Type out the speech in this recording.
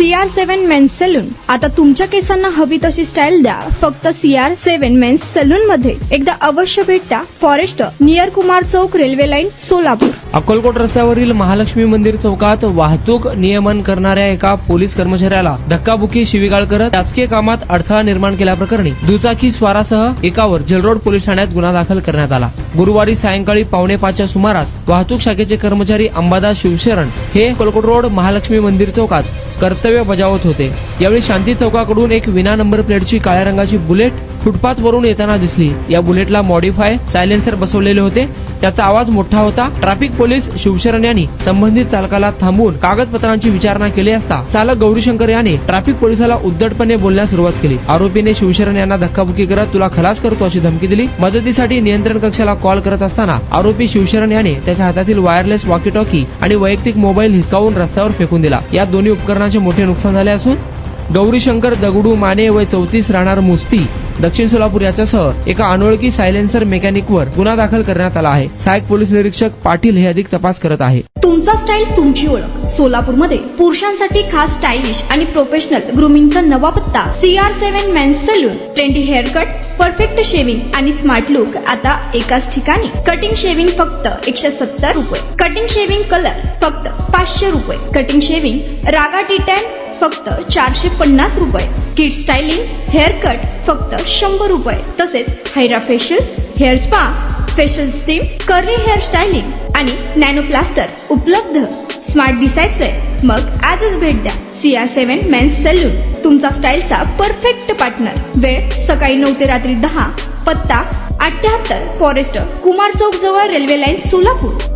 CR7 men's salon. आता तुमच्या केसांना हवी तशी स्टाईल द्या फक्त CR7 मेन्स सलून मध्ये. एकदा अवश्य भेट द्या. फॉरेस्ट नियर कुमार चौक, रेल्वे लाईन, सोलापूर. अक्कलकोट रस्त्यावरील महालक्ष्मी मंदिर चौकात वाहतूक नियमन करणाऱ्या एका पोलीस कर्मचाऱ्याला धक्काबुक्की शिवीगाळ करत शासकीय कामात अडथळा निर्माण केल्याप्रकरणी दुचाकी स्वारासह एकावर जेलरोड पोलीस ठाण्यात गुन्हा दाखल करण्यात आला. गुरुवारी सायंकाळी 4:45च्या सुमारास वाहतूक शाखेचे कर्मचारी अंबादास शिवशरण हे अक्कलकोट रोड महालक्ष्मी मंदिर चौकात कर्तव्य बजावत होते. यावेळी शांती चौकाकडून एक विना नंबर प्लेटची काळ्या रंगाची बुलेट फुटपाथ वरून येताना दिसली. या बुलेटला मॉडिफाय सायलेन्सर बसवलेले होते. त्याचा आवाज मोठा होता. ट्रॅफिक पोलीस शिवशरण यांनी संबंधित चालकाला थांबवून कागदपत्रांची विचारणा केली असता चालक गौरीशंकर याने ट्रॅफिक पोलिसाला उद्धटपणे बोलण्यास सुरुवात केली. आरोपीने शिवशरण यांना धक्काबुक्की करत तुला खलास करतो अशी धमकी दिली. मदतीसाठी नियंत्रण कक्षाला कॉल करत असताना आरोपी शिवशरण याने त्याच्या हातातील वायरलेस वॉकी टॉकी आणि वैयक्तिक मोबाईल हिसकावून रस्त्यावर फेकून दिला. या दोन्ही उपकरणांचे मोठे नुकसान झाले असून गौरीशंकर दगडू माने वय 34 राहणार मुस्ती दक्षिण सोलापूर याच्यासह एका अनोळखी सायलेन्सर मेकॅनिकवर गुन्हा दाखल करण्यात आला आहे. सहाय्यक पोलीस निरीक्षक पाटील हे अधिक तपास करत आहे. तुमचा स्टाईल तुमची ओळख. सोलापूरमध्ये पुरुषांसाठी खास स्टायलिश आणि प्रोफेशनल ग्रूमिंगचा नवा पत्ता CR7 men's salon. Trendy hair cut, perfect shaving आणि स्मार्ट लुक आता एकाच ठिकाणी. कटिंग शेविंग फक्त 170 रुपये. कटिंग शेविंग कलर फक्त 500 रुपये. कटिंग शेविंग रागा टी10 फक्त 450 रुपये. किड स्टायलिंग हेअर कट फक्त 100 रुपये. तसेच hydra facial, hair spa, facial steam, curly hair styling आणि नॅनो प्लास्टर उपलब्ध. स्मार्ट दिसायचंय मग आजच भेट द्या CR7 मेन्स सलून. तुमचा स्टाईलचा परफेक्ट पार्टनर. वेळ सकाळी 9 ते रात्री 10. पत्ता 78 फॉरेस्ट कुमार चौक जवळ, रेल्वे लाईन, सोलापूर.